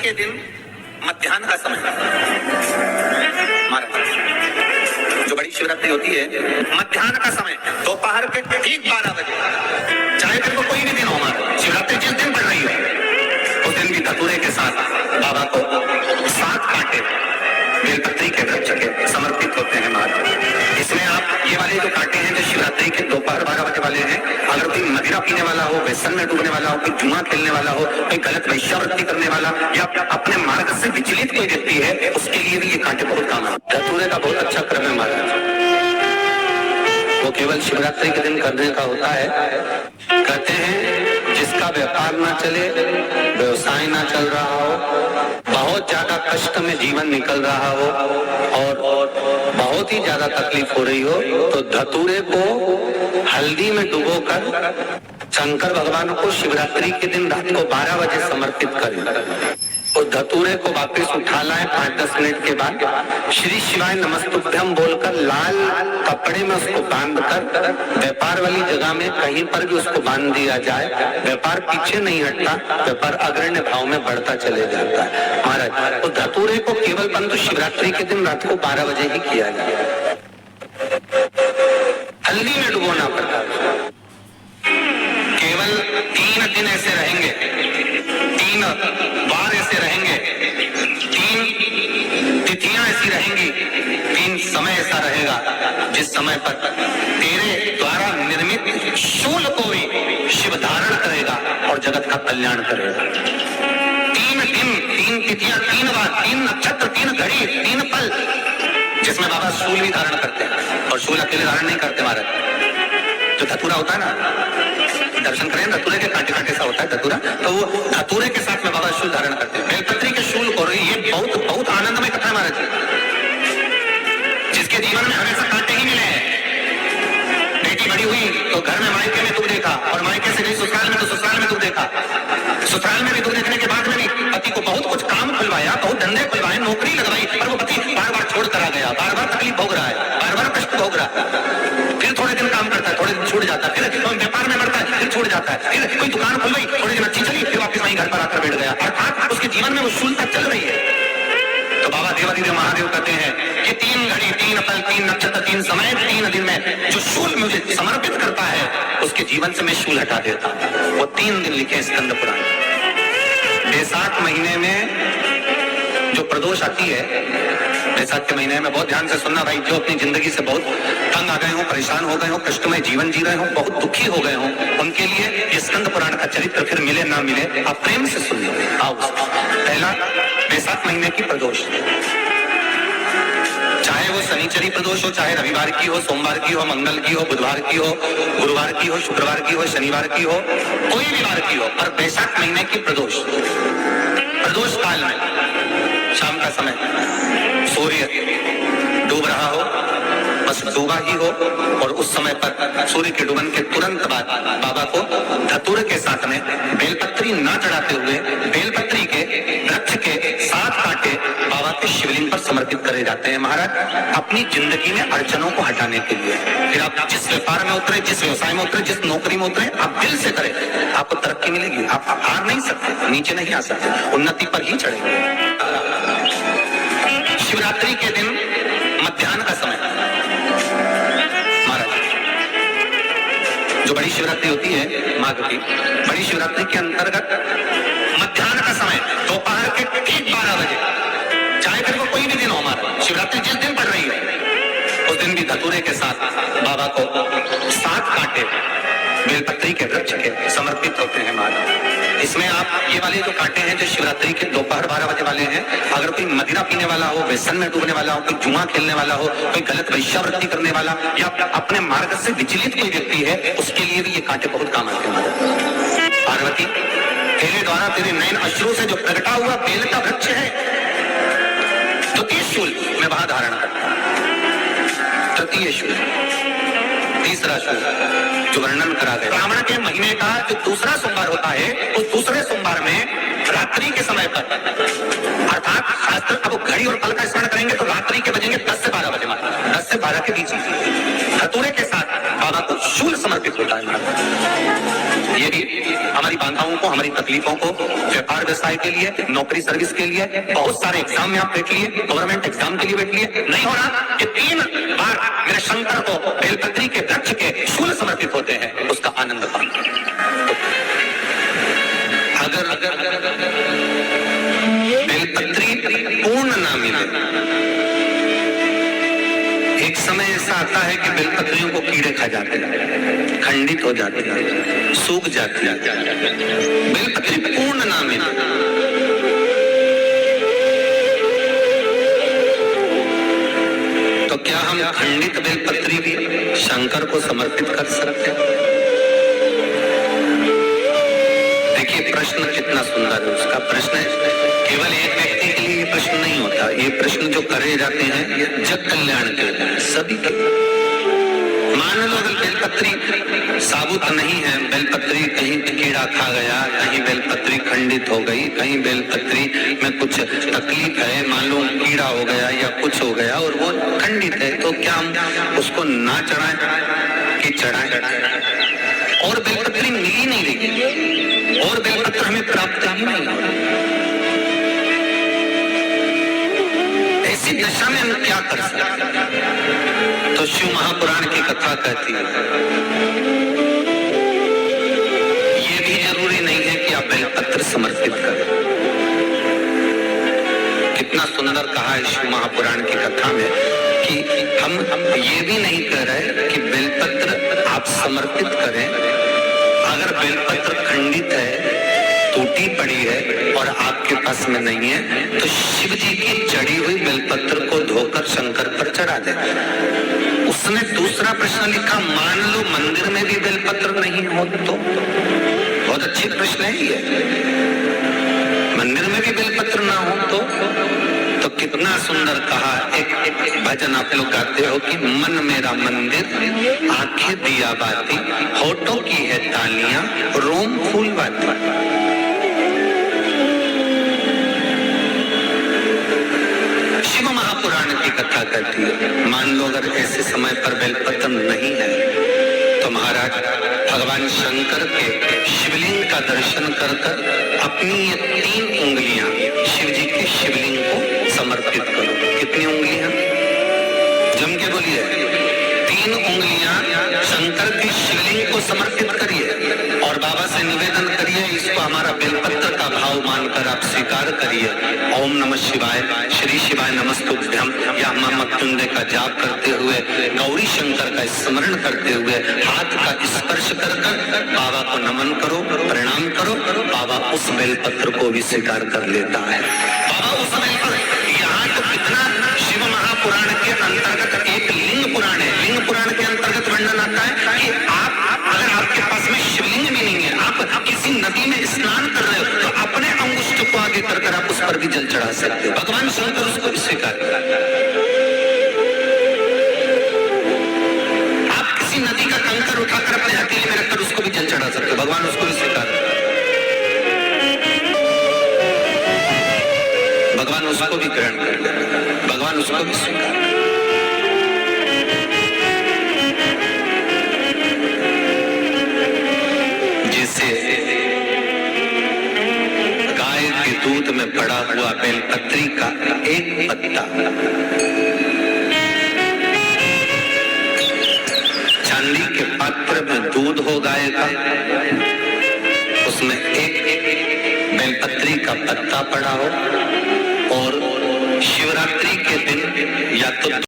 के दिन मध्याह्न का समय जो बड़ी शिवरात्रि होती है, मध्याह्न का समय दोपहर के ठीक 12 बजे, चाहे फिर वो कोई भी दिन हो, हमारा शिवरात्रि जिस दिन पड़ रही हो उस दिन भी धतूरे के साथ बाबा को 7 कांटे बेलपत्री के वृक्ष के समर्पित होते हैं महाराज। इसमें आप ये वाले जो कांटे हैं जो शिवरात्रि के दोपहर 12 बजे वाले हैं, अगर कोई मदिरा पीने वाला हो, व्यसन में डूबने वाला हो, कोई जुआ खेलने वाला हो, कोई गलत वैश्यावृत्ति करने वाला या अपने मार्ग से विचलित कोई व्यक्ति है, उसके लिए भी ये कांटे बहुत काम है। धतूरे का बहुत अच्छा क्रम है महाराज, वो केवल शिवरात्रि के दिन करने का होता है। कहते हैं जिसका व्यापार ना चले, व्यवसाय ना चल रहा हो, बहुत ज्यादा कष्ट में जीवन निकल रहा हो और बहुत ही ज्यादा तकलीफ हो रही हो, तो धतूरे को हल्दी में डुबोकर शंकर भगवान को शिवरात्रि के दिन रात को 12 बजे समर्पित करें। और धतूरे को वापस उठा लाए 5-10 मिनट के बाद श्री शिवाय नमस्तुभ्यम बोलकर लाल कपड़े में उसको बांध कर व्यापार वाली जगह में कहीं पर भी उसको बांध दिया जाए, व्यापार पीछे नहीं हटता, व्यापार अग्रण्य भाव में बढ़ता चले जाता है महाराज। तो धतूरे को केवल परंतु शिवरात्रि के दिन रात को 12 बजे ही किया जाए, हल्दी में डुबोना पड़ता है। केवल 3 दिन ऐसे रहेंगे, 3 बार ऐसे रहेंगे, 3 तिथियां ऐसी रहेंगी, 3 समय ऐसा रहेगा जिस समय पर तेरे द्वारा निर्मित शूल को भी शिव धारण करेगा और जगत का कल्याण करेगा। 3 दिन, 3 तिथियां, 3 बार, 3 नक्षत्र, 3 घड़ी, 3 पल, जिसमें बाबा शूल भी धारण करते हैं। और शूल अकेले धारण नहीं करते महाराज, जो धतूरा होता है ना, दर्शन करें धतूरे के कांटे कांटे सा होता है धतूरा, तो वो धतूरे के साथ में बाबा शूल धारण करते हैं। बेलपत्री के शूल को, ये बहुत बहुत आनंदमय कथा है महाराज, जिसके जीवन में हमेशा कांटे ही मिले हैं। बेटी बड़ी हुई तो घर में मायके में दुख देखा, और मायके से गई ससुराल में तो ससुराल में दुख देखा, ससुराल में भी दुख देखने के बाद में भी पति को बहुत कुछ काम खुलवाया, बहुत धंधे खुलवाए, नौकरी लगवाई, पर वो पति बार बार छोड़ कर आ गया, बार बार तकलीफ भोग रहा है, बार बार कष्ट भोग रहा है। फिर थोड़े दिन काम करता है, थोड़े दिन छूट जाता है, फिर व्यापार में बढ़ता है, फिर छूट जाता है, फिर कोई दुकान खुल गई, थोड़ी दिन अच्छी चली, फिर वापस वहीं घर पर आकर बैठ गया, अर्थात उसके जीवन में वो शूलता चल रही है। तो बाबा देवादिदेव महादेव कहते हैं कि 3 घड़ी, 3 पल, 3 नक्षत्र, 3 समय, 3 दिन में जो शूल मुझे समर्पित करता है उसके जीवन से मैं शूल हटा देता हूं। वो 3 दिन लिखे स्कंद पुराण। बैसाख महीने में जो प्रदोष आती है, बैसाख के महीने में बहुत ध्यान से सुनना भाई, जो अपनी जिंदगी से बहुत तंग आ गए हो, परेशान हो गए हो, कष्टमय जीवन जी रहे हो, बहुत दुखी हो गए हो, उनके लिए ये स्कंद पुराण का चरित्र फिर मिले ना मिले, आप प्रेम से सुनिए। आओ, पहला बैसाख महीने की प्रदोष, चाहे वो शनिचरी प्रदोष हो, चाहे रविवार की हो, सोमवार की हो, मंगल की हो, बुधवार की हो, गुरुवार की हो, शुक्रवार की हो, शनिवार की हो, कोई भी वार की हो, पर बैसाख महीने की प्रदोष, प्रदोष काल में शाम का समय सूर्य डूब रहा हो, बस डूबा ही हो, और उस समय पर सूर्य के डूबन के तुरंत बाद बाबा को धतूरे के साथ में बेलपत्री ना चढ़ाते हुए बेलपत्री के वृक्ष के 7 कांटे बाबा के शिवलिंग पर समर्पित करे जाते हैं महाराज, अपनी जिंदगी में अड़चनों को हटाने के लिए। फिर आप जिस व्यापार में उतरे, जिस व्यवसाय में उतरे, जिस नौकरी में उतरे, आप दिल से करें, आपको तरक्की मिलेगी, आप हार नहीं सकते, नीचे नहीं आ सकते, उन्नति पर ही चढ़ेंगे। शिवरात्रि के दिन मध्याह्न का समय महाराज, जो बड़ी शिवरात्रि होती है माघ की, बड़ी शिवरात्रि के अंतर्गत मध्याह्न का समय दोपहर के ठीक 12 बजे, चाहे फिर वो कोई भी दिन हो, हमारा शिवरात्रि जिस दिन पड़ रही है उस दिन भी धतूरे के साथ बाबा को 7 कांटे बेलपत्री के वृक्ष के समर्पित होते हैं महाराज। इसमें आप ये वाले जो कांटे हैं जो शिवरात्रि के दोपहर 12 बजे वाले हैं, अगर कोई मदिरा पीने वाला हो, व्यसन में डूबने वाला हो, कोई जुआ खेलने वाला हो, कोई गलत वैश्यावृत्ति करने वाला या अपने मार्ग से विचलित कोई व्यक्ति है, उसके लिए भी ये कांटे बहुत काम आते हैं। पार्वती, तेरे द्वारा तेरे नयन अश्रु से जो प्रगटा हुआ बेल का वृक्ष है, द्वितीय शूल मैं वहां धारण करता हूं, तृतीय शूल, तीसरा शूल जो वर्णन करा गया। श्रावण के महीने का जो दूसरा सोमवार होता है, उस दूसरे सोमवार में रात्रि के समय पर, अर्थात शास्त्र अब घड़ी और पल का स्मरण करेंगे तो रात्रि के बजेंगे 10 से 12 बजे, 10 से 12 के बीच धतूरे के साथ बाबा को शूल समर्पित होता है। ये भी हमारी बांधाओं को, हमारी तकलीफों को, व्यापार व्यवसाय के लिए, नौकरी सर्विस के लिए, बहुत सारे एग्जाम में आप बैठ लिए, गवर्नमेंट एग्जाम के लिए बैठ लिए, नहीं हो रहा कि 3 बार मेरे शंकर को बेलपत्री के वृक्ष के फूल समर्पित होते हैं, उसका आनंद पाना। अगर बेलपत्री पूर्ण ना मिले, एक समय ऐसा आता है कि बेलपत्रियों को कीड़े खा जाते हैं, खंडित हो जाते हैं, सूख जाती है। बेलपत्री पूर्ण ना मिले तो क्या हम खंडित बेलपत्री भी शंकर को समर्पित कर सकते हैं? देखिए प्रश्न कितना सुंदर है। उसका प्रश्न है, केवल एक व्यक्ति के लिए ये प्रश्न नहीं होता, ये प्रश्न जो करे जाते हैं ये जग कल्याण के लिए, सभी के। मान लो अगर बेलपत्री साबुत नहीं है, बेलपत्री कहीं कीड़ा खा गया, कहीं बेलपत्री खंडित हो गई, कहीं बेलपत्री में कुछ तकलीफ है, मान लो कीड़ा हो गया या कुछ हो गया और वो खंडित है, तो क्या हम उसको ना चढ़ाएं कि चढ़ाएं? और बेलपत्री मिल ही नहीं रही और बेलपत्र हमें प्राप्त ही नहीं हो। ऐसी दशा में हम क्या कर सकते? तो शिव महापुराण की कथा कहती है, ये भी जरूरी नहीं है कि आप बेलपत्र समर्पित करें। कितना सुंदर कहा है शिव महापुराण की कथा में कि हम ये भी नहीं कह रहे कि बेलपत्र आप समर्पित करें। अगर बेलपत्र खंडित है, टूटी पड़ी है और आपके पास में नहीं है, तो शिव जी की चढ़ी हुई बेलपत्र को धोकर शंकर पर चढ़ा दे। उसने दूसरा प्रश्न लिखा, मान लो मंदिर में भी बेलपत्र नहीं हो तो? बहुत अच्छी प्रश्न है ये। मंदिर में भी बेलपत्र ना हो तो कितना सुंदर कहा। एक भजन आप लोग गाते हो कि मन मेरा मंदिर, आंखें दिया बाती, होठों की है तालियां, रोम फूल बाती। शिव महापुराण की कथा कहती है, मान लो अगर ऐसे समय पर बेलपत्र नहीं है तो महाराज भगवान शंकर के शिवलिंग का दर्शन कर अपनी ये 3 उंगलियां शिव जी के शिवलिंग को समर्पित करो। कितनी उंगलियां? जम के बोलिए। 3 उंगलियां शंकर के शिवलिंग को समर्पित करिए और बाबा से निवेदन करिए, इसको हमारा बेलपत्र का भाव मानकर आप स्वीकार करिए। ओम नमः शिवाय, श्री शिवाय नमस्तुभ्यम या मां मृत्युंजय का जाप करते हुए, गौरी शंकर का स्मरण करते हुए हाथ का स्पर्श कर बाबा को नमन करो, प्रणाम करो। बाबा उस बेलपत्र को भी स्वीकार कर लेता है। बाबा उस बेलपत्र, यहाँ तो कितना शिव महापुराण के अंतर्गत एक लिंग पुराण है। लिंग पुराण के अंतर्गत वर्णन आता है कि आप अगर आपके पास में शिवलिंग भी नहीं है, आप किसी नदी में स्नान कर रहे हो, तो अपने अंगुष्ठ को आगे कर आप उस पर भी जल चढ़ा सकते हो। भगवान शंकर उसको भी स्वीकार करता है। आप किसी नदी का कंकर उठाकर अपने हथेली में रखकर उसको भी जल चढ़ा सकते हो। भगवान उसको भी स्वीकार करता है। भगवान उसको भी ग्रहण कर लेता है, भगवान उसको भी स्वीकार करता है। जैसे गाय के दूध में पड़ा हुआ बेलपत्री का एक पत्ता चांदी के पात्र में दूध हो गाय का, उसमें एक बेलपत्री का पत्ता पड़ा हो